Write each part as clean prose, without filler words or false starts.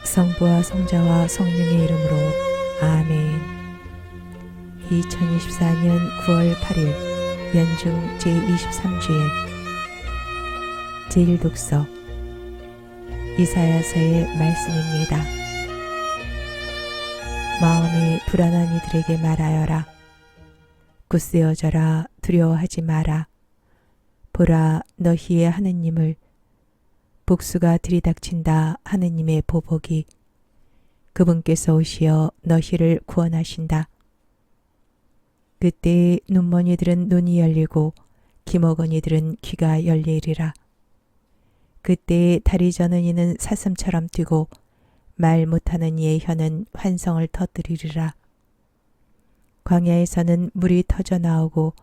성부와 성자와 성령의 이름으로 아멘. 2024년 9월 8일 연중 제23주일 제1독서 이사야서의 말씀입니다. 마음이 불안한 이들에게 말하여라. 굳세어져라. 두려워하지 마라. 보라, 너희의 하느님을 복수가 들이닥친다. 하느님의 보복이 그분께서 오시어 너희를 구원하신다. 그때 눈먼 이들은 눈이 열리고 귀먹은 이들은 귀가 열리리라. 그때 다리 저는 이는 사슴처럼 뛰고 말 못하는 이의 혀는 환성을 터뜨리리라. 광야에서는 물이 터져 나오고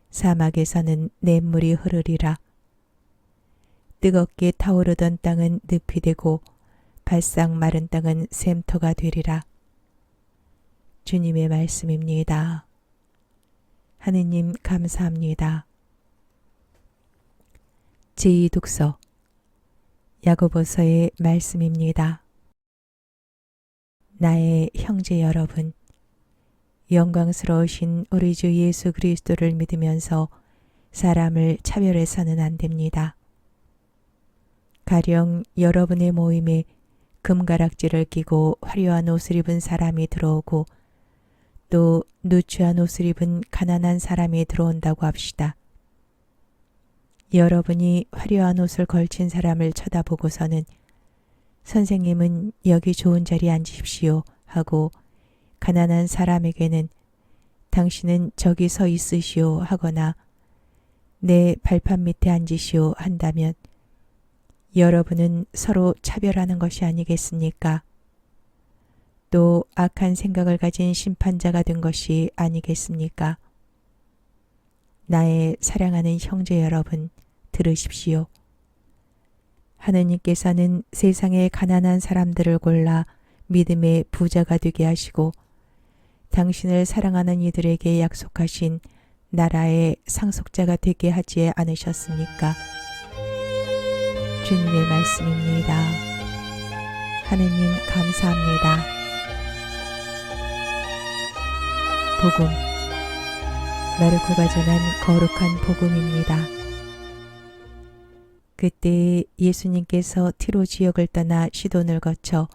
사막에서는 냇물이 흐르리라. 뜨겁게 타오르던 땅은 늪이 되고 바싹 마른 땅은 샘터가 되리라. 주님의 말씀입니다. 하느님 감사합니다. 제2독서 야고보서의 말씀입니다. 나의 형제 여러분, 영광스러우신 우리 주 예수 그리스도를 믿으면서 사람을 차별해서는 안 됩니다. 가령 여러분의 모임에 금가락지를 끼고 화려한 옷을 입은 사람이 들어오고 또 누추한 옷을 입은 가난한 사람이 들어온다고 합시다. 여러분이 화려한 옷을 걸친 사람을 쳐다보고서는 선생님은 여기 좋은 자리에 앉으십시오 하고 가난한 사람에게는 당신은 저기 서 있으시오 하거나 내 발판 밑에 앉으시오 한다면 여러분은 서로 차별하는 것이 아니겠습니까? 또 악한 생각을 가진 심판자가 된 것이 아니겠습니까? 나의 사랑하는 형제 여러분, 들으십시오. 하느님께서는 세상의 가난한 사람들을 골라 믿음의 부자가 되게 하시고 당신을 사랑하는 이들에게 약속하신 나라의 상속자가 되게 하지 않으셨습니까? 주님의 말씀입니다. 하느님 감사합니다. 복음, 마르코가 전한 거룩한 복음입니다. 그때 예수님께서 티로 지역을 떠나 시돈을 거쳐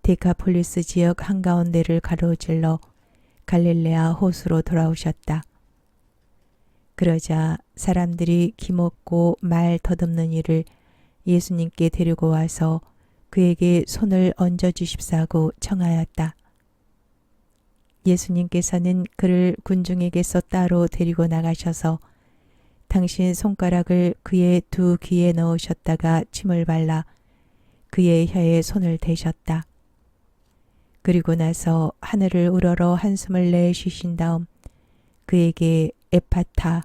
데카폴리스 지역 한가운데를 가로질러 갈릴레아 호수로 돌아오셨다. 그러자 사람들이 기먹고 말 더듬는 이를 예수님께 데리고 와서 그에게 손을 얹어주십사고 청하였다. 예수님께서는 그를 군중에게서 따로 데리고 나가셔서 당신 손가락을 그의 두 귀에 넣으셨다가 침을 발라 그의 혀에 손을 대셨다. 그리고 나서 하늘을 우러러 한숨을 내쉬신 다음 그에게 에파타,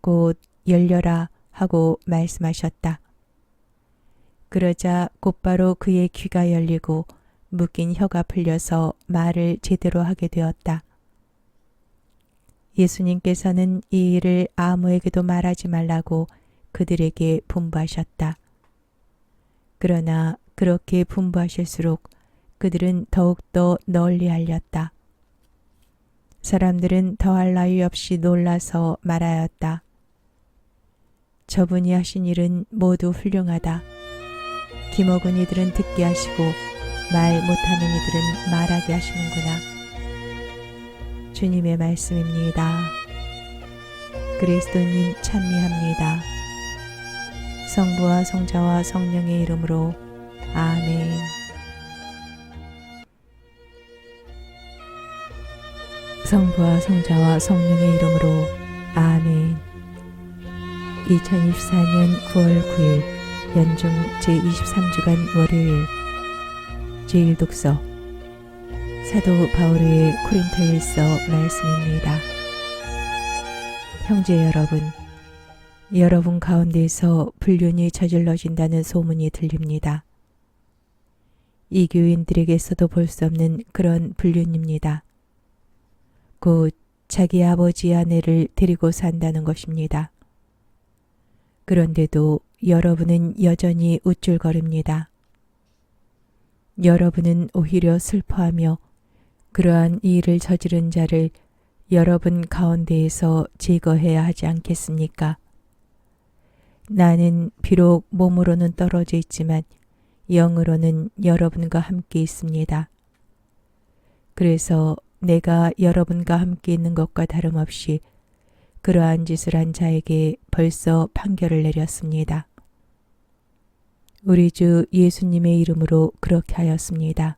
곧 열려라 하고 말씀하셨다. 그러자 곧바로 그의 귀가 열리고 묶인 혀가 풀려서 말을 제대로 하게 되었다. 예수님께서는 이 일을 아무에게도 말하지 말라고 그들에게 분부하셨다. 그러나 그렇게 분부하실수록 그들은 더욱더 널리 알렸다. 사람들은 더할 나위 없이 놀라서 말하였다. 저분이 하신 일은 모두 훌륭하다. 기먹은 이들은 듣게 하시고 말 못하는 이들은 말하게 하시는구나. 주님의 말씀입니다. 그리스도님 찬미합니다. 성부와 성자와 성령의 이름으로 아멘. 성부와 성자와 성령의 이름으로 아멘. 2024년 9월 9일 연중 제23주간 월요일 제1독서 사도 바울의 코린토일서 말씀입니다. 형제 여러분, 여러분 가운데서 불륜이 저질러진다는 소문이 들립니다. 이 교인들에게서도 볼 수 없는 그런 불륜입니다. 곧 자기 아버지 아내를 데리고 산다는 것입니다. 그런데도 여러분은 여전히 우쭐거립니다. 여러분은 오히려 슬퍼하며 그러한 이 일을 저지른 자를 여러분 가운데에서 제거해야 하지 않겠습니까? 나는 비록 몸으로는 떨어져 있지만 영으로는 여러분과 함께 있습니다. 그래서 내가 여러분과 함께 있는 것과 다름없이 그러한 짓을 한 자에게 벌써 판결을 내렸습니다. 우리 주 예수님의 이름으로 그렇게 하였습니다.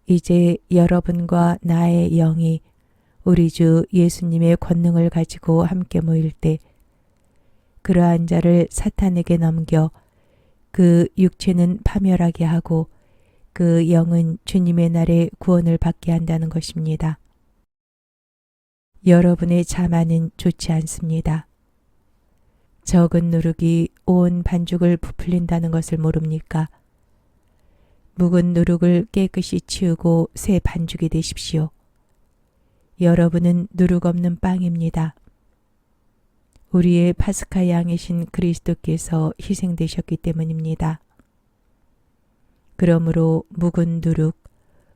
이제 여러분과 나의 영이 우리 주 예수님의 권능을 가지고 함께 모일 때 그러한 자를 사탄에게 넘겨 그 육체는 파멸하게 하고 그 영은 주님의 날에 구원을 받게 한다는 것입니다. 여러분의 자만은 좋지 않습니다. 적은 누룩이 온 반죽을 부풀린다는 것을 모릅니까? 묵은 누룩을 깨끗이 치우고 새 반죽이 되십시오. 여러분은 누룩 없는 빵입니다. 우리의 파스카 양이신 그리스도께서 희생되셨기 때문입니다. 그러므로 묵은 누룩,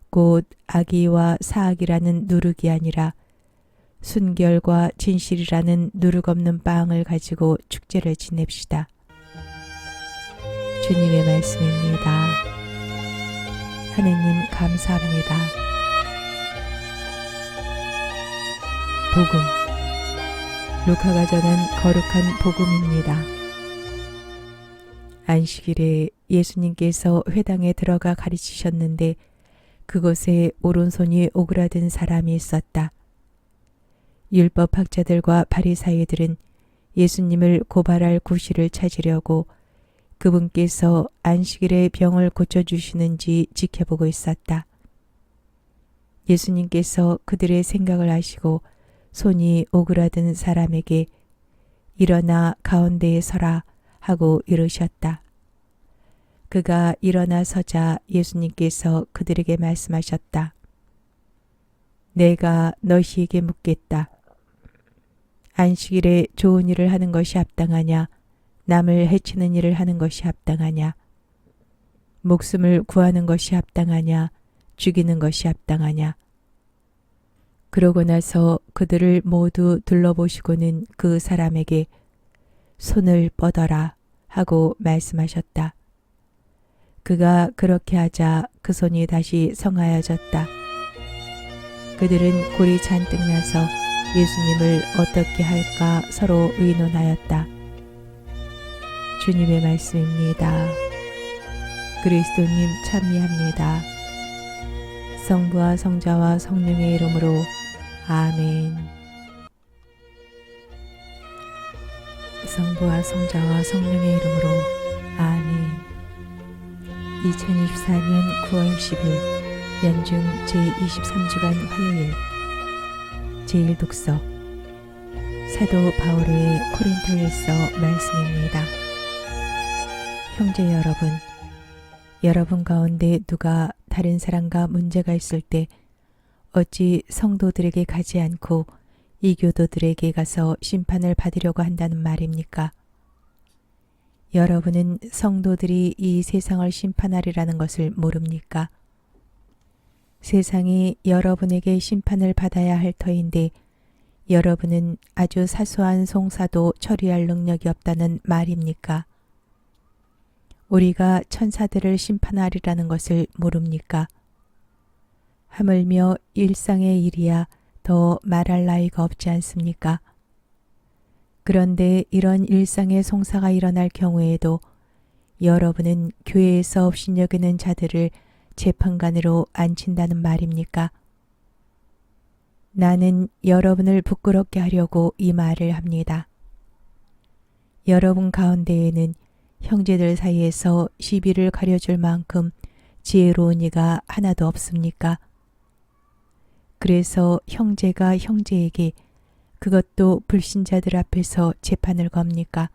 곧 악의와 사악이라는 누룩이 아니라 순결과 진실이라는 누룩 없는 빵을 가지고 축제를 지냅시다. 주님의 말씀입니다. 하느님 감사합니다. 복음 루카가 전한 거룩한 복음입니다. 안식일에 예수님께서 회당에 들어가 가르치셨는데 그곳에 오른손이 오그라든 사람이 있었다. 율법학자들과 바리사이들은 예수님을 고발할 구실을 찾으려고 그분께서 안식일에 병을 고쳐주시는지 지켜보고 있었다. 예수님께서 그들의 생각을 아시고 손이 오그라든 사람에게 일어나 가운데에 서라 하고 이르셨다. 그가 일어나 서자 예수님께서 그들에게 말씀하셨다. 내가 너희에게 묻겠다. 안식일에 좋은 일을 하는 것이 합당하냐? 남을 해치는 일을 하는 것이 합당하냐? 목숨을 구하는 것이 합당하냐? 죽이는 것이 합당하냐? 그러고 나서 그들을 모두 둘러보시고는 그 사람에게 손을 뻗어라 하고 말씀하셨다. 그가 그렇게 하자 그 손이 다시 성하여졌다. 그들은 골이 잔뜩 나서 예수님을 어떻게 할까 서로 의논하였다. 주님의 말씀입니다. 그리스도님 찬미합니다. 성부와 성자와 성령의 이름으로 아멘. 성부와 성자와 성령의 이름으로 아멘. 2024년 9월 10일 연중 제23주간 화요일 제1독서 사도 바오로의 코린토일서 말씀입니다. 형제 여러분 가운데 누가 다른 사람과 문제가 있을 때 어찌 성도들에게 가지 않고 이교도들에게 가서 심판을 받으려고 한다는 말입니까? 여러분은 성도들이 이 세상을 심판하리라는 것을 모릅니까? 세상이 여러분에게 심판을 받아야 할 터인데 여러분은 아주 사소한 송사도 처리할 능력이 없다는 말입니까? 우리가 천사들을 심판하리라는 것을 모릅니까? 하물며 일상의 일이야 더 말할 나위가 없지 않습니까? 그런데 이런 일상의 송사가 일어날 경우에도 여러분은 교회에서 업신여기는 자들을 재판관으로 앉힌다는 말입니까? 나는 여러분을 부끄럽게 하려고 이 말을 합니다. 여러분 가운데에는 형제들 사이에서 시비를 가려줄 만큼 지혜로운 이가 하나도 없습니까? 그래서 형제가 형제에게 그것도 불신자들 앞에서 재판을 겁니까?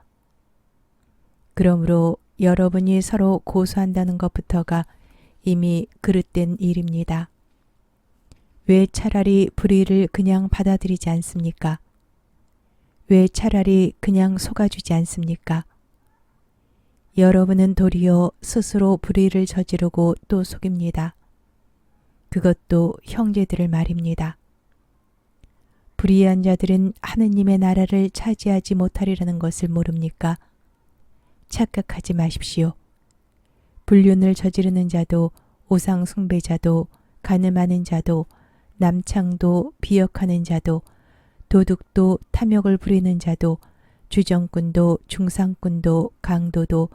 그러므로 여러분이 서로 고소한다는 것부터가 이미 그릇된 일입니다. 왜 차라리 불의를 그냥 받아들이지 않습니까? 왜 차라리 그냥 속아주지 않습니까? 여러분은 도리어 스스로 불의를 저지르고 또 속입니다. 그것도 형제들을 말입니다. 불의한 자들은 하느님의 나라를 차지하지 못하리라는 것을 모릅니까? 착각하지 마십시오. 불륜을 저지르는 자도 우상 숭배자도 간음하는 자도 남창도 비역하는 자도 도둑도 탐욕을 부리는 자도 주정꾼도 중상꾼도 강도도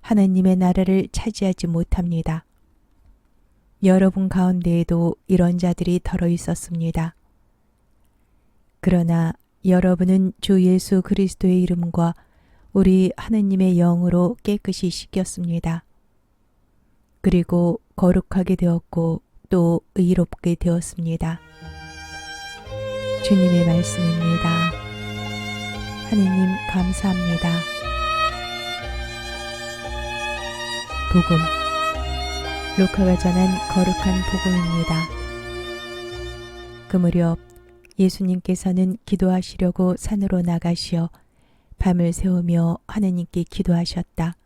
하느님의 나라를 차지하지 못합니다. 여러분 가운데에도 이런 자들이 덜어 있었습니다. 그러나 여러분은 주 예수 그리스도의 이름과 우리 하느님의 영으로 깨끗이 씻겼습니다. 그리고 거룩하게 되었고 또 의롭게 되었습니다. 주님의 말씀입니다. 하느님 감사합니다. 복음 루카가 전한 거룩한 복음입니다. 그 무렵 예수님께서는 기도하시려고 산으로 나가시어 밤을 새우며 하느님께 기도하셨다.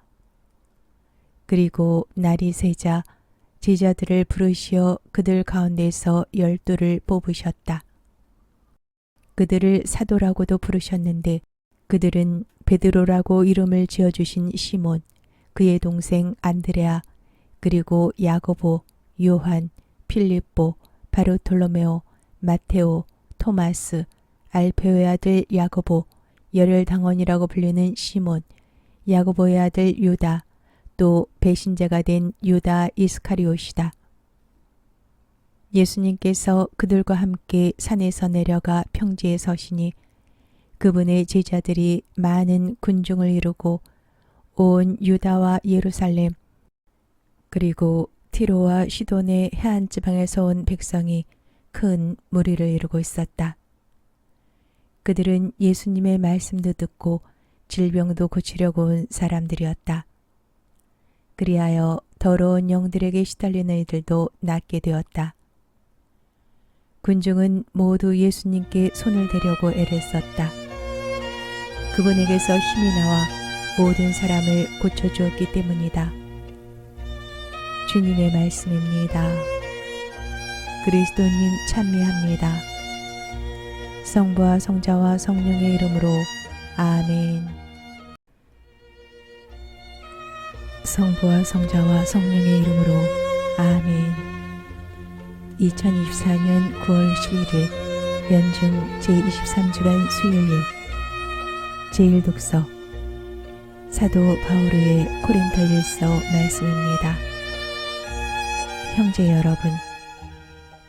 그리고 날이 새자 제자들을 부르시어 그들 가운데서 12를 뽑으셨다. 그들을 사도라고도 부르셨는데 그들은 베드로라고 이름을 지어주신 시몬, 그의 동생 안드레아, 그리고 야고보, 요한, 필립보, 바르톨로메오, 마테오, 토마스, 알페오의 아들 야고보, 열혈당원이라고 불리는 시몬, 야고보의 아들 유다, 또 배신자가 된 유다 이스카리옷이다. 예수님께서 그들과 함께 산에서 내려가 평지에 서시니 그분의 제자들이 많은 군중을 이루고 온 유다와 예루살렘 그리고 티로와 시돈의 해안 지방에서 온 백성이 큰 무리를 이루고 있었다. 그들은 예수님의 말씀도 듣고 질병도 고치려고 온 사람들이었다. 그리하여 더러운 영들에게 시달리는 이들도 낫게 되었다. 군중은 모두 예수님께 손을 대려고 애를 썼다. 그분에게서 힘이 나와 모든 사람을 고쳐주었기 때문이다. 주님의 말씀입니다. 그리스도님 찬미합니다. 성부와 성자와 성령의 이름으로 아멘. 성부와 성자와 성령의 이름으로 아멘. 2024년 9월 11일 연중 제23주간 수요일 제1독서 사도 바오르의 코린토일서 말씀입니다. 형제 여러분,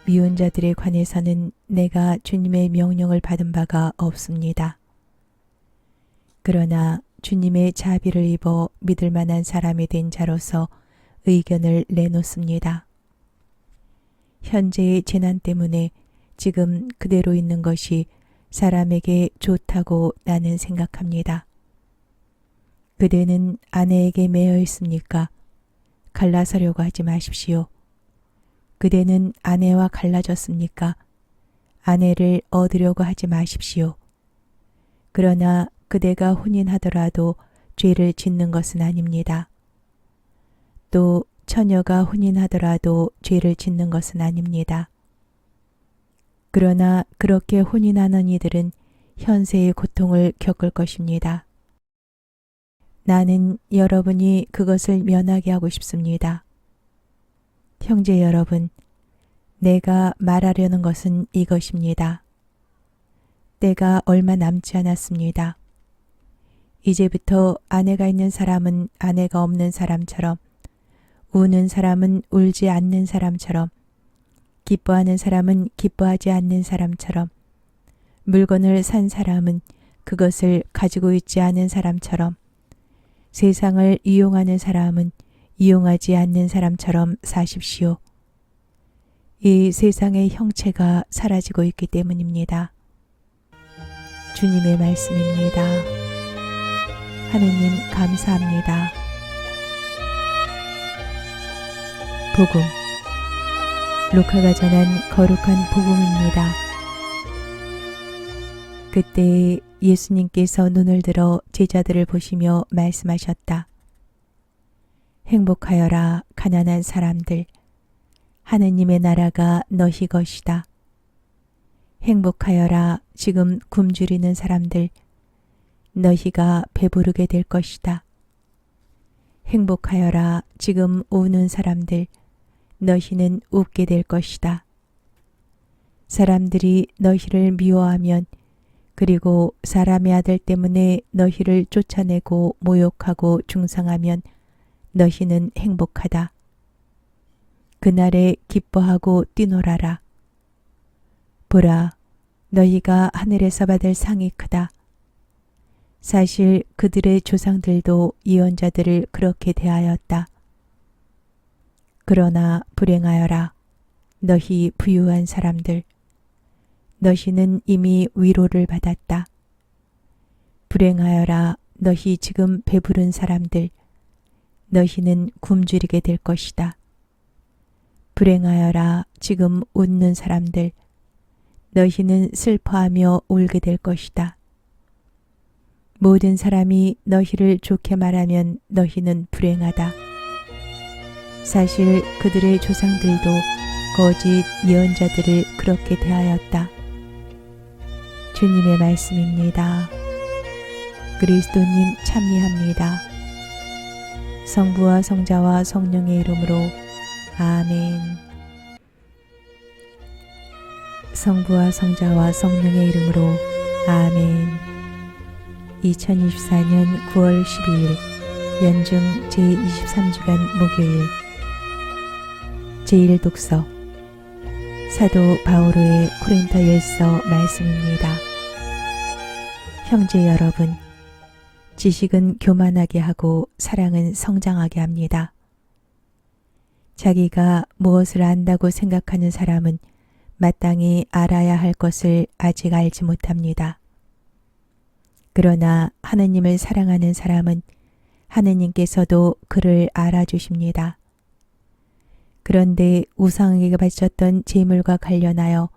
미운 자들에 관해서는 내가 주님의 명령을 받은 바가 없습니다. 그러나 주님의 자비를 입어 믿을 만한 사람이 된 자로서 의견을 내놓습니다. 현재의 재난 때문에 지금 그대로 있는 것이 사람에게 좋다고 나는 생각합니다. 그대는 아내에게 매여 있습니까? 갈라서려고 하지 마십시오. 그대는 아내와 갈라졌습니까? 아내를 얻으려고 하지 마십시오. 그러나 그대가 혼인하더라도 죄를 짓는 것은 아닙니다. 또 처녀가 혼인하더라도 죄를 짓는 것은 아닙니다. 그러나 그렇게 혼인하는 이들은 현세의 고통을 겪을 것입니다. 나는 여러분이 그것을 면하게 하고 싶습니다. 형제 여러분, 내가 말하려는 것은 이것입니다. 때가 얼마 남지 않았습니다. 이제부터 아내가 있는 사람은 아내가 없는 사람처럼, 우는 사람은 울지 않는 사람처럼, 기뻐하는 사람은 기뻐하지 않는 사람처럼, 물건을 산 사람은 그것을 가지고 있지 않은 사람처럼, 세상을 이용하는 사람은 이용하지 않는 사람처럼 사십시오. 이 세상의 형체가 사라지고 있기 때문입니다. 주님의 말씀입니다. 하느님 감사합니다. 복음 루카가 전한 거룩한 복음입니다. 그때 예수님께서 눈을 들어 제자들을 보시며 말씀하셨다. 행복하여라 가난한 사람들, 하느님의 나라가 너희 것이다. 행복하여라 지금 굶주리는 사람들, 너희가 배부르게 될 것이다. 행복하여라 지금 우는 사람들, 너희는 웃게 될 것이다. 사람들이 너희를 미워하면, 그리고 사람의 아들 때문에 너희를 쫓아내고 모욕하고 중상하면 너희는 행복하다. 그날에 기뻐하고 뛰놀아라. 보라, 너희가 하늘에서 받을 상이 크다. 사실 그들의 조상들도 예언자들을 그렇게 대하였다. 그러나 불행하여라, 너희 부유한 사람들, 너희는 이미 위로를 받았다. 불행하여라, 너희 지금 배부른 사람들, 너희는 굶주리게 될 것이다. 불행하여라, 지금 웃는 사람들, 너희는 슬퍼하며 울게 될 것이다. 모든 사람이 너희를 좋게 말하면 너희는 불행하다. 사실 그들의 조상들도 거짓 예언자들을 그렇게 대하였다. 주님의 말씀입니다. 그리스도님 찬미합니다. 성부와 성자와 성령의 이름으로 아멘. 성부와 성자와 성령의 이름으로 아멘. 2024년 9월 12일 연중 제23주간 목요일, 제1독서 사도 바오로의 고린토일서 말씀입니다. 형제 여러분, 지식은 교만하게 하고 사랑은 성장하게 합니다. 자기가 무엇을 안다고 생각하는 사람은 마땅히 알아야 할 것을 아직 알지 못합니다. 그러나 하느님을 사랑하는 사람은 하느님께서도 그를 알아주십니다. 그런데 우상에게 바쳤던 제물과 관련하여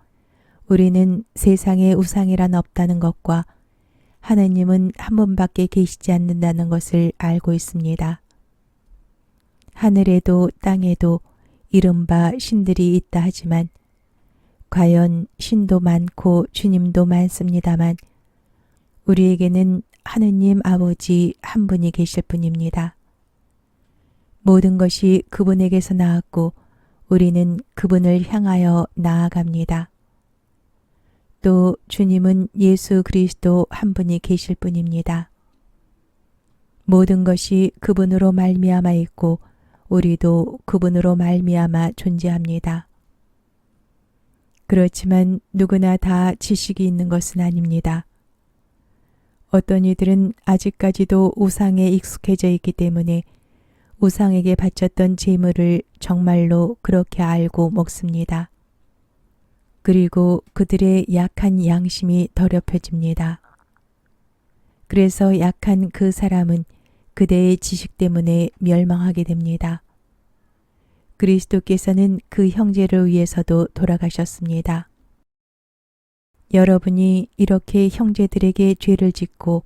우리는 세상에 우상이란 없다는 것과 하느님은 한 분밖에 계시지 않는다는 것을 알고 있습니다. 하늘에도 땅에도 이른바 신들이 있다 하지만 과연 신도 많고 주님도 많습니다만 우리에게는 하느님 아버지 한 분이 계실 뿐입니다. 모든 것이 그분에게서 나왔고 우리는 그분을 향하여 나아갑니다. 또 주님은 예수 그리스도 한 분이 계실 뿐입니다. 모든 것이 그분으로 말미암아 있고 우리도 그분으로 말미암아 존재합니다. 그렇지만 누구나 다 지식이 있는 것은 아닙니다. 어떤 이들은 아직까지도 우상에 익숙해져 있기 때문에 우상에게 바쳤던 제물을 정말로 그렇게 알고 먹습니다. 그리고 그들의 약한 양심이 더럽혀집니다. 그래서 약한 그 사람은 그대의 지식 때문에 멸망하게 됩니다. 그리스도께서는 그 형제를 위해서도 돌아가셨습니다. 여러분이 이렇게 형제들에게 죄를 짓고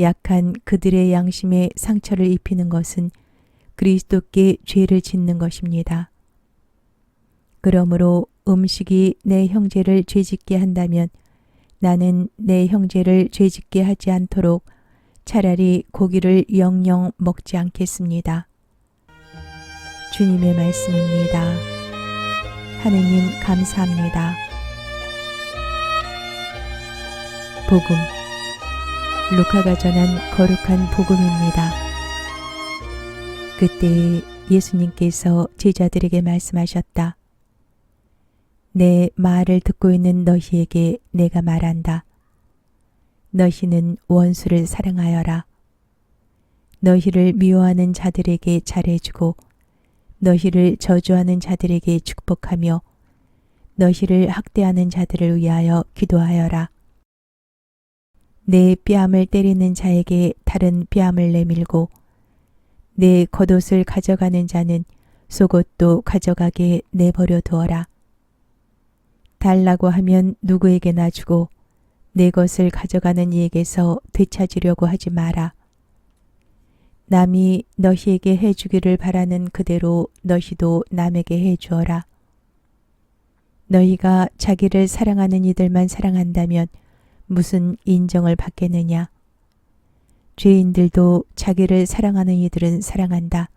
약한 그들의 양심에 상처를 입히는 것은 그리스도께 죄를 짓는 것입니다. 그러므로 음식이 내 형제를 죄짓게 한다면 나는 내 형제를 죄짓게 하지 않도록 차라리 고기를 영영 먹지 않겠습니다. 주님의 말씀입니다. 하느님 감사합니다. 복음, 루카가 전한 거룩한 복음입니다. 그때 예수님께서 제자들에게 말씀하셨다. 내 말을 듣고 있는 너희에게 내가 말한다. 너희는 원수를 사랑하여라. 너희를 미워하는 자들에게 잘해주고 너희를 저주하는 자들에게 축복하며 너희를 학대하는 자들을 위하여 기도하여라. 내 뺨을 때리는 자에게 다른 뺨을 내밀고 내 겉옷을 가져가는 자는 속옷도 가져가게 내버려 두어라. 달라고 하면 누구에게나 주고 내 것을 가져가는 이에게서 되찾으려고 하지 마라. 남이 너희에게 해주기를 바라는 그대로 너희도 남에게 해주어라. 너희가 자기를 사랑하는 이들만 사랑한다면 무슨 인정을 받겠느냐? 죄인들도 자기를 사랑하는 이들은 사랑한다.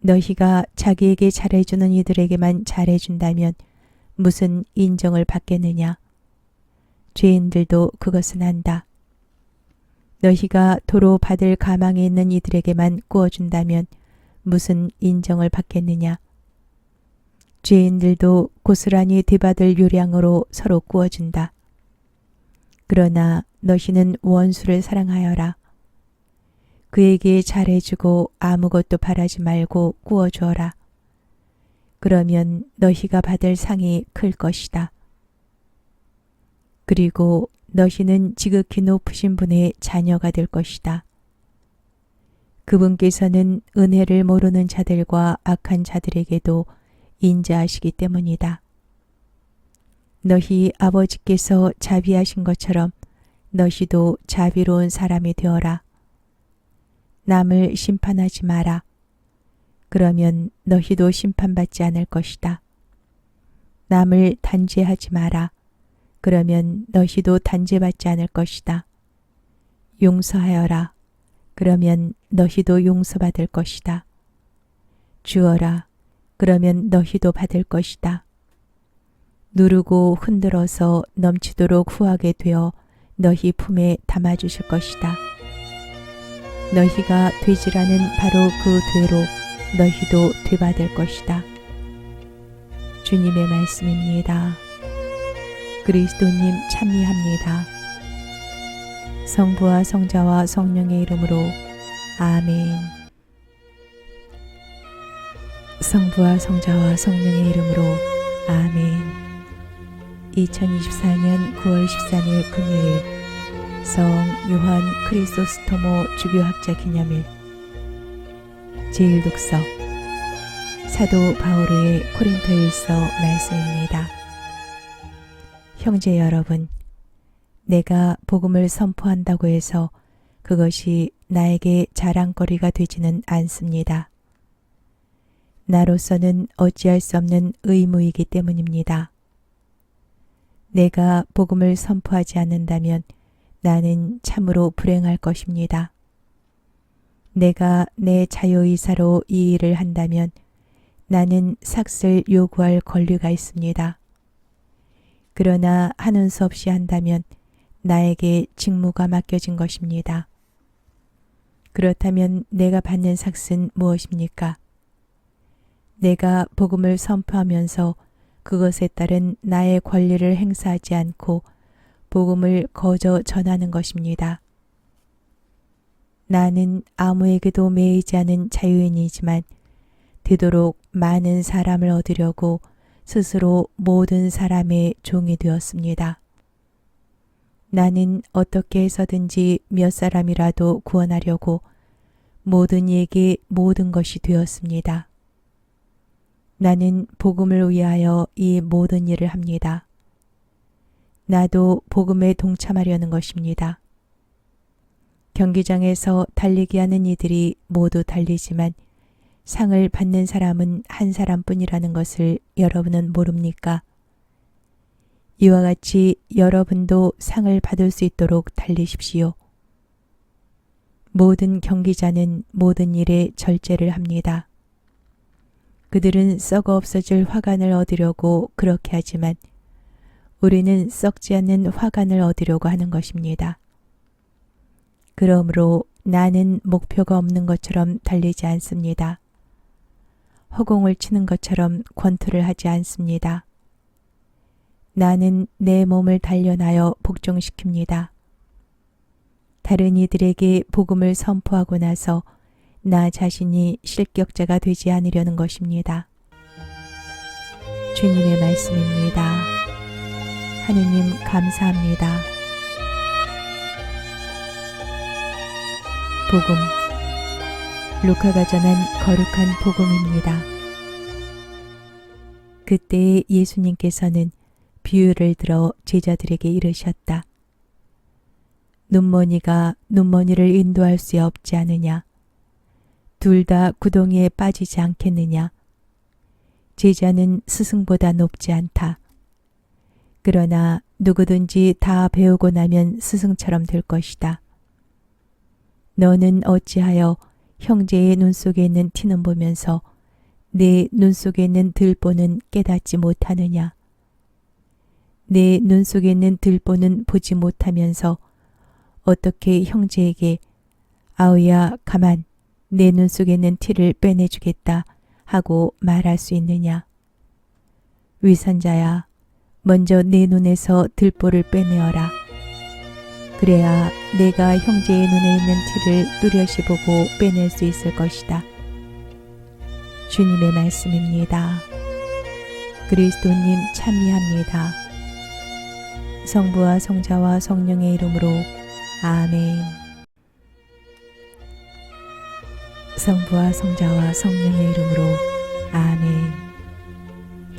너희가 자기에게 잘해주는 이들에게만 잘해준다면 무슨 인정을 받겠느냐? 죄인들도 그것은 안다. 너희가 도로 받을 가망에 있는 이들에게만 구워준다면 무슨 인정을 받겠느냐? 죄인들도 고스란히 되받을 요량으로 서로 구워준다. 그러나 너희는 원수를 사랑하여라. 그에게 잘해주고 아무것도 바라지 말고 구워주어라. 그러면 너희가 받을 상이 클 것이다. 그리고 너희는 지극히 높으신 분의 자녀가 될 것이다. 그분께서는 은혜를 모르는 자들과 악한 자들에게도 인자하시기 때문이다. 너희 아버지께서 자비하신 것처럼 너희도 자비로운 사람이 되어라. 남을 심판하지 마라. 그러면 너희도 심판받지 않을 것이다. 남을 단죄하지 마라. 그러면 너희도 단죄받지 않을 것이다. 용서하여라. 그러면 너희도 용서받을 것이다. 주어라. 그러면 너희도 받을 것이다. 누르고 흔들어서 넘치도록 후하게 되어 너희 품에 담아주실 것이다. 너희가 되지라는 바로 그 되로 너희도 되받을 것이다. 주님의 말씀입니다. 그리스도님 찬미합니다. 성부와 성자와 성령의 이름으로 아멘. 성부와 성자와 성령의 이름으로 아멘. 2024년 9월 13일 금요일 성 요한 크리소스토모 주교학자 기념일 제1독서 사도 바오르의 코린토일서 말씀입니다. 형제 여러분, 내가 복음을 선포한다고 해서 그것이 나에게 자랑거리가 되지는 않습니다. 나로서는 어찌할 수 없는 의무이기 때문입니다. 내가 복음을 선포하지 않는다면 나는 참으로 불행할 것입니다. 내가 내 자유의사로 이 일을 한다면 나는 삭슬 요구할 권리가 있습니다. 그러나 하는 수 없이 한다면 나에게 직무가 맡겨진 것입니다. 그렇다면 내가 받는 삭은 무엇입니까? 내가 복음을 선포하면서 그것에 따른 나의 권리를 행사하지 않고 복음을 거저 전하는 것입니다. 나는 아무에게도 매이지 않은 자유인이지만 되도록 많은 사람을 얻으려고 스스로 모든 사람의 종이 되었습니다. 나는 어떻게 해서든지 몇 사람이라도 구원하려고 모든 이에게 모든 것이 되었습니다. 나는 복음을 위하여 이 모든 일을 합니다. 나도 복음에 동참하려는 것입니다. 경기장에서 달리기 하는 이들이 모두 달리지만 상을 받는 사람은 한 사람뿐이라는 것을 여러분은 모릅니까? 이와 같이 여러분도 상을 받을 수 있도록 달리십시오. 모든 경기자는 모든 일에 절제를 합니다. 그들은 썩어 없어질 화관을 얻으려고 그렇게 하지만 우리는 썩지 않는 화관을 얻으려고 하는 것입니다. 그러므로 나는 목표가 없는 것처럼 달리지 않습니다. 허공을 치는 것처럼 권투를 하지 않습니다. 나는 내 몸을 단련하여 복종시킵니다. 다른 이들에게 복음을 선포하고 나서 나 자신이 실격자가 되지 않으려는 것입니다. 주님의 말씀입니다. 하느님 감사합니다. 복음, 루카가 전한 거룩한 복음입니다. 그때 예수님께서는 비유를 들어 제자들에게 이르셨다. 눈머니가 눈머니를 인도할 수 없지 않으냐? 둘 다 구덩이에 빠지지 않겠느냐? 제자는 스승보다 높지 않다. 그러나 누구든지 다 배우고 나면 스승처럼 될 것이다. 너는 어찌하여 형제의 눈 속에 있는 티는 보면서 내 눈 속에 있는 들보는 깨닫지 못하느냐? 내 눈 속에 있는 들보는 보지 못하면서 어떻게 형제에게 아우야 가만 내 눈 속에 있는 티를 빼내주겠다 하고 말할 수 있느냐? 위선자야, 먼저 내 눈에서 들보를 빼내어라. 그래야 내가 형제의 눈에 있는 티를 뚜렷이 보고 빼낼 수 있을 것이다. 주님의 말씀입니다. 그리스도님 찬미합니다. 성부와 성자와 성령의 이름으로 아멘. 성부와 성자와 성령의 이름으로 아멘.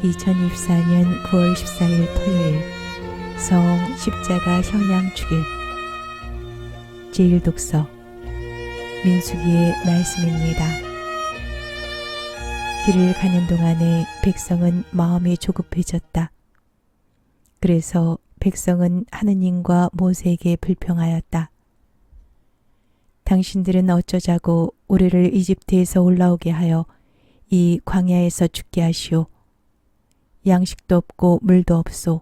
2024년 9월 14일 토요일 성 십자가 현양 축일 제1독서 민수기의 말씀입니다. 길을 가는 동안에 백성은 마음이 조급해졌다. 그래서 백성은 하느님과 모세에게 불평하였다. 당신들은 어쩌자고 우리를 이집트에서 올라오게 하여 이 광야에서 죽게 하시오. 양식도 없고 물도 없소.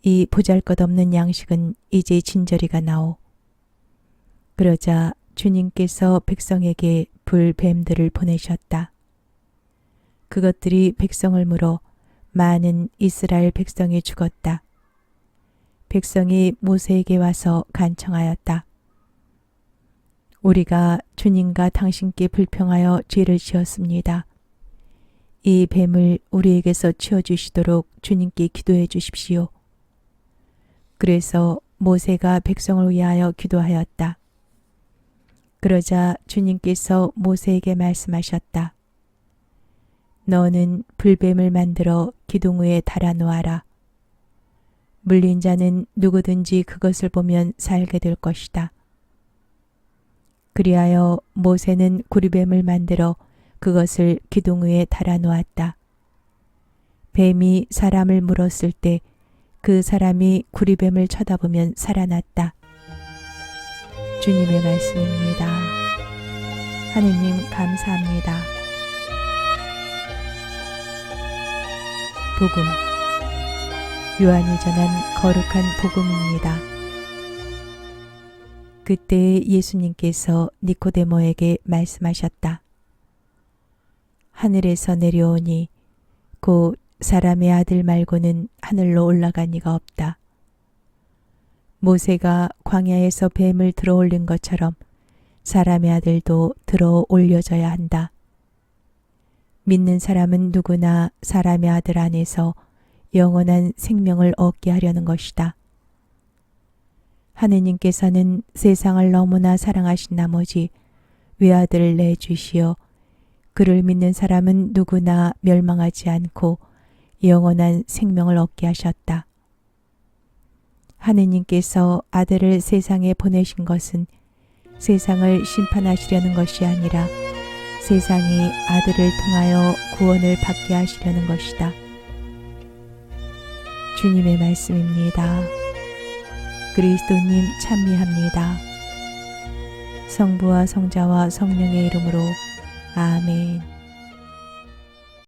이 보잘것없는 양식은 이제 진저리가 나오. 그러자 주님께서 백성에게 불뱀들을 보내셨다. 그것들이 백성을 물어 많은 이스라엘 백성이 죽었다. 백성이 모세에게 와서 간청하였다. 우리가 주님과 당신께 불평하여 죄를 지었습니다. 이 뱀을 우리에게서 치워주시도록 주님께 기도해 주십시오. 그래서 모세가 백성을 위하여 기도하였다. 그러자 주님께서 모세에게 말씀하셨다. 너는 불뱀을 만들어 기둥 위에 달아 놓아라. 물린 자는 누구든지 그것을 보면 살게 될 것이다. 그리하여 모세는 구리뱀을 만들어 그것을 기둥 위에 달아 놓았다. 뱀이 사람을 물었을 때 그 사람이 구리뱀을 쳐다보면 살아났다. 주님의 말씀입니다. 하느님 감사합니다. 복음 요한이 전한 거룩한 복음입니다. 그때 예수님께서 니코데모에게 말씀하셨다. 하늘에서 내려오니 곧 사람의 아들 말고는 하늘로 올라간 이가 없다. 모세가 광야에서 뱀을 들어 올린 것처럼 사람의 아들도 들어 올려져야 한다. 믿는 사람은 누구나 사람의 아들 안에서 영원한 생명을 얻게 하려는 것이다. 하느님께서는 세상을 너무나 사랑하신 나머지 외아들을 내주시어 그를 믿는 사람은 누구나 멸망하지 않고 영원한 생명을 얻게 하셨다. 하느님께서 아들을 세상에 보내신 것은 세상을 심판하시려는 것이 아니라 세상이 아들을 통하여 구원을 받게 하시려는 것이다. 주님의 말씀입니다. 그리스도님 찬미합니다. 성부와 성자와 성령의 이름으로 아멘.